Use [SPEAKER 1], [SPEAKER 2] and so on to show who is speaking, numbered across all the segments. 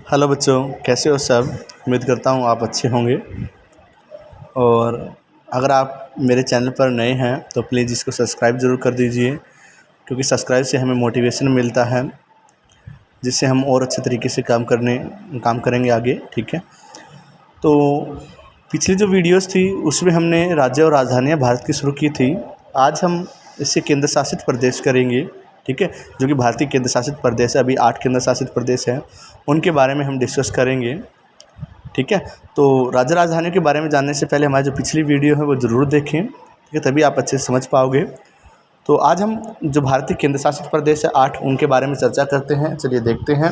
[SPEAKER 1] Hello बच्चों, कैसे हो सब। उम्मीद करता हूँ आप अच्छे होंगे। और अगर आप मेरे चैनल पर नए हैं तो प्लीज़ इसको सब्सक्राइब ज़रूर कर दीजिए, क्योंकि सब्सक्राइब से हमें मोटिवेशन मिलता है, जिससे हम और अच्छे तरीके से काम करेंगे आगे। ठीक है, तो पिछली जो वीडियोस थी उसमें हमने राज्य और राजधानियाँ भारत की शुरू की थी। आज हम इससे केंद्र शासित प्रदेश करेंगे। ठीक है, जो कि भारतीय केंद्र शासित प्रदेश है। अभी 8 केंद्र शासित प्रदेश हैं, उनके बारे में हम डिस्कस करेंगे। ठीक है, तो राज्य राजधानियों के बारे में जानने से पहले हमारी जो पिछली वीडियो है वो ज़रूर देखें। ठीक है, तभी आप अच्छे से समझ पाओगे। तो आज हम जो भारतीय केंद्र शासित प्रदेश है 8, उनके बारे में चर्चा करते हैं। चलिए देखते हैं।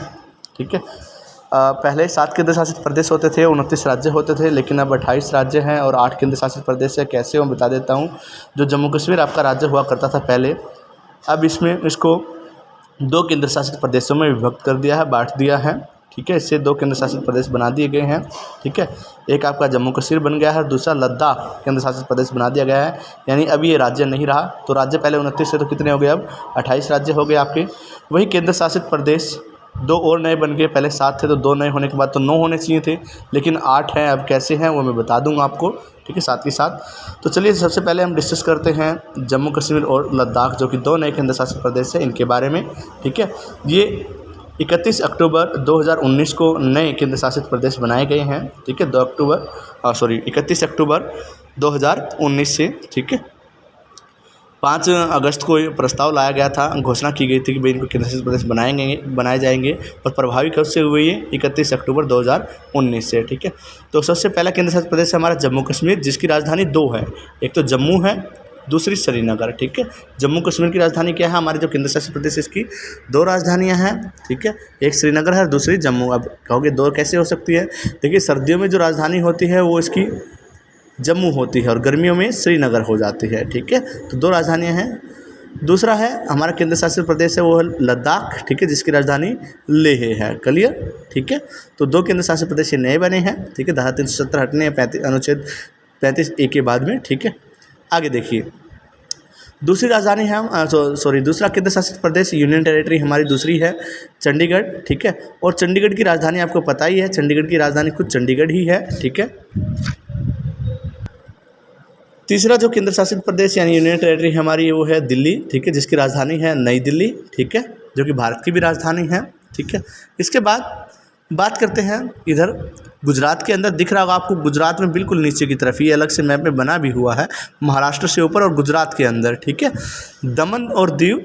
[SPEAKER 1] ठीक है, पहले 7 केंद्र शासित प्रदेश होते थे, 29 राज्य होते थे, लेकिन अब 28 राज्य हैं और 8 केंद्र शासित प्रदेश है। कैसे मैं बता देता हूँ। जो जम्मू कश्मीर आपका राज्य हुआ करता था पहले, अब इसको 2 केंद्र शासित प्रदेशों में विभक्त कर दिया है, बांट दिया है। ठीक है, इससे 2 केंद्र शासित प्रदेश बना दिए गए हैं। ठीक है, एक आपका जम्मू कश्मीर बन गया है, दूसरा लद्दाख केंद्र शासित प्रदेश बना दिया गया है। यानी अब ये राज्य नहीं रहा। तो राज्य पहले 29 से तो कितने हो गए, अब 28 राज्य हो गए आपके। वही केंद्र शासित प्रदेश 2 और नए बन गए। पहले 7 थे तो 2 नए होने के बाद तो 9 होने चाहिए थे, लेकिन 8 हैं। अब कैसे हैं वो मैं बता दूंगा आपको। ठीक है, साथ ही साथ तो चलिए सबसे पहले हम डिस्कस करते हैं जम्मू कश्मीर और लद्दाख, जो कि 2 नए केंद्र शासित प्रदेश हैं, इनके बारे में। ठीक है, ये 31 अक्टूबर 2019 को नए केंद्र शासित प्रदेश बनाए गए हैं। ठीक है, 31 अक्टूबर 2019 से। ठीक है, 5 अगस्त को ये प्रस्ताव लाया गया था, घोषणा की गई थी कि भाई इनको केंद्र शासित प्रदेश बनाए जाएंगे। और प्रभावी कब से हुए ये, 31 अक्टूबर 2019 से। ठीक है, तो सबसे पहला केंद्र शासित प्रदेश है हमारा जम्मू कश्मीर, जिसकी राजधानी 2 है। एक तो जम्मू है, दूसरी श्रीनगर। ठीक है, जम्मू कश्मीर की राजधानी क्या है, हमारे जो केंद्र शासित प्रदेश इसकी 2 राजधानियां हैं। ठीक है, एक श्रीनगर है और दूसरी जम्मू। अब कहोगे 2 कैसे हो सकती है। देखिए, सर्दियों में जो राजधानी होती है वो इसकी जम्मू होती है और गर्मियों में श्रीनगर हो जाती है। ठीक है, तो 2 राजधानियां हैं। दूसरा है हमारा केंद्र शासित प्रदेश है वो है लद्दाख। ठीक है, जिसकी राजधानी लेह है। क्लियर। ठीक है, तो 2 केंद्र शासित प्रदेश ये नए बने हैं। ठीक है, धारा 370 हटने अनुच्छेद 35A के बाद में। ठीक है, आगे देखिए, दूसरी राजधानी है दूसरा केंद्र शासित प्रदेश यूनियन टेरिटरी हमारी दूसरी है चंडीगढ़। ठीक है, और चंडीगढ़ की राजधानी आपको पता ही है, चंडीगढ़ की राजधानी खुद चंडीगढ़ ही है। ठीक है, तीसरा जो केंद्र शासित प्रदेश यानी यूनियन टेरिटरी हमारी वो है दिल्ली। ठीक है, जिसकी राजधानी है नई दिल्ली। ठीक है, जो कि भारत की भी राजधानी है। ठीक है, इसके बाद बात करते हैं इधर गुजरात के अंदर। दिख रहा होगा आपको, गुजरात में बिल्कुल नीचे की तरफ, ये अलग से मैप में बना भी हुआ है, महाराष्ट्र से ऊपर और गुजरात के अंदर। ठीक है, दमन और दीव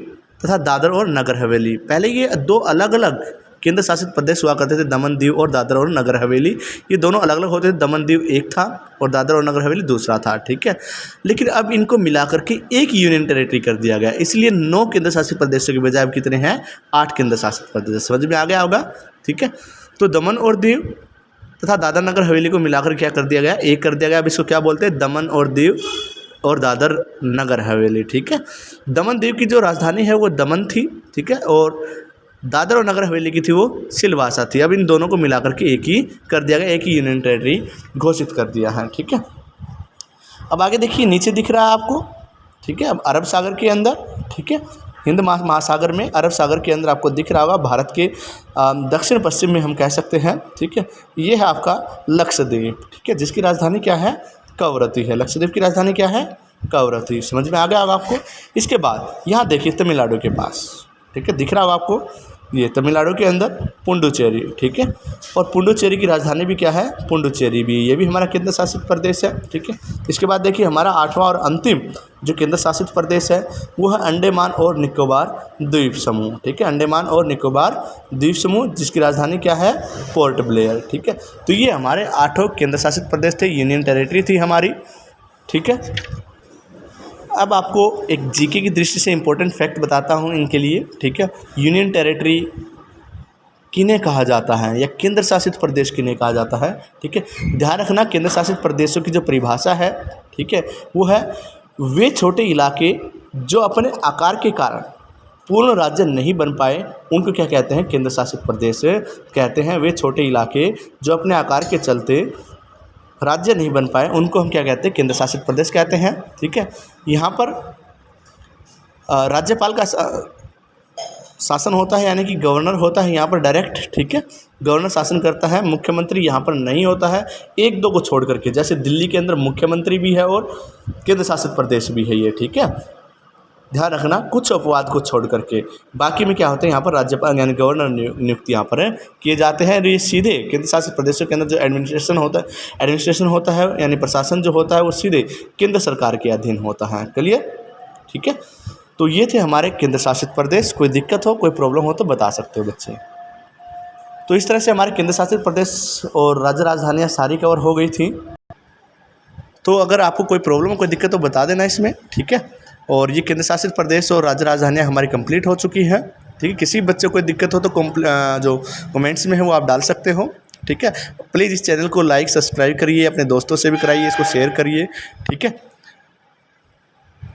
[SPEAKER 1] तथा दादर और नगर हवेली। पहले ये 2 अलग अलग केंद्र शासित प्रदेश हुआ करते थे, दमन दीव और दादर और नगर हवेली। ये दोनों अलग अलग होते थे, दमन दीव एक था और दादर और नगर हवेली दूसरा था। ठीक है, लेकिन अब इनको मिलाकर के एक यूनियन टेरिटरी कर दिया गया, इसलिए 9 केंद्र शासित प्रदेशों के बजाय अब कितने हैं, 8 केंद्र शासित प्रदेश। समझ में आ गया होगा। ठीक है, तो दमन और दीव तथा दादर नगर हवेली को मिलाकर क्या कर दिया गया, एक कर दिया गया। अब इसको क्या बोलते हैं, दमन और दीव और दादर नगर हवेली। ठीक है, दमन दीव की जो राजधानी है वो दमन थी। ठीक है, और दादर और नगर हवेली की थी वो सिलवासा थी। अब इन दोनों को मिलाकर के एक ही कर दिया गया, एक ही यूनियन टेरिटरी घोषित कर दिया है। ठीक है, अब आगे देखिए, नीचे दिख रहा है आपको। ठीक है, अब अरब सागर के अंदर, ठीक है, हिंद महासागर में अरब सागर के अंदर आपको दिख रहा होगा, भारत के दक्षिण पश्चिम में हम कह सकते हैं। ठीक है, ये है आपका लक्षद्वीप। ठीक है, जिसकी राजधानी क्या है, कवरत्ती है। लक्षद्वीप की राजधानी क्या है, कवरत्ती। समझ में आ गया होगा आपको। इसके बाद यहाँ देखिए तमिलनाडु के पास, ठीक है, दिख रहा होगा आपको, ये तमिलनाडु के अंदर पुडुचेरी। ठीक है, और पुडुचेरी की राजधानी भी क्या है, पुडुचेरी भी, ये भी हमारा केंद्र शासित प्रदेश है। ठीक है, इसके बाद देखिए हमारा 8वां और अंतिम जो केंद्र शासित प्रदेश है वो है अंडमान और निकोबार द्वीप समूह। ठीक है, अंडमान और निकोबार द्वीप समूह, जिसकी राजधानी क्या है, पोर्ट ब्लेयर। ठीक है, तो ये हमारे 8 केंद्र शासित प्रदेश थे, यूनियन टेरिटरी थी हमारी। ठीक है, अब आपको एक जीके की दृष्टि से इम्पोर्टेंट फैक्ट बताता हूँ इनके लिए। ठीक है, यूनियन टेरिटरी किन्हें कहा जाता है या केंद्र शासित प्रदेश किन्हें कहा जाता है। ठीक है, ध्यान रखना, केंद्र शासित प्रदेशों की जो परिभाषा है, ठीक है, वो है वे छोटे इलाके जो अपने आकार के कारण पूर्ण राज्य नहीं बन पाए, उनको क्या कहते हैं, केंद्र शासित प्रदेश कहते हैं। वे छोटे इलाके जो अपने आकार के चलते राज्य नहीं बन पाए, उनको हम क्या कहते हैं, केंद्र शासित प्रदेश कहते हैं। ठीक है, यहाँ पर राज्यपाल का शासन होता है, यानी कि गवर्नर होता है यहाँ पर डायरेक्ट, ठीक है, गवर्नर शासन करता है। मुख्यमंत्री यहाँ पर नहीं होता है, एक दो को छोड़ करके, जैसे दिल्ली के अंदर मुख्यमंत्री भी है और केंद्र शासित प्रदेश भी है ये, ठीक है, ध्यान रखना, कुछ अपवाद को छोड़ करके। बाकी में क्या होता है, यहाँ पर राज्यपाल यानी गवर्नर नियुक्ति यहाँ पर किए जाते हैं। ये सीधे केंद्र शासित प्रदेशों के अंदर जो एडमिनिस्ट्रेशन होता है यानी प्रशासन जो होता है वो सीधे केंद्र सरकार के अधीन होता है। क्लियर, ठीक है। तो ये थे हमारे केंद्र शासित प्रदेश। कोई दिक्कत हो, कोई प्रॉब्लम हो तो बता सकते हो बच्चे। तो इस तरह से हमारे केंद्र शासित प्रदेश और राज्य राजधानियाँ सारी कवर हो गई थी। तो अगर आपको कोई प्रॉब्लम, कोई दिक्कत तो बता देना इसमें, ठीक है। और ये केंद्र शासित प्रदेश और राज्य राजधानियाँ हमारी कंप्लीट हो चुकी हैं, ठीक है। किसी बच्चे को कोई दिक्कत हो तो जो कमेंट्स में है वो आप डाल सकते हो, ठीक है। प्लीज़ इस चैनल को लाइक सब्सक्राइब करिए, अपने दोस्तों से भी कराइए, इसको शेयर करिए, ठीक है।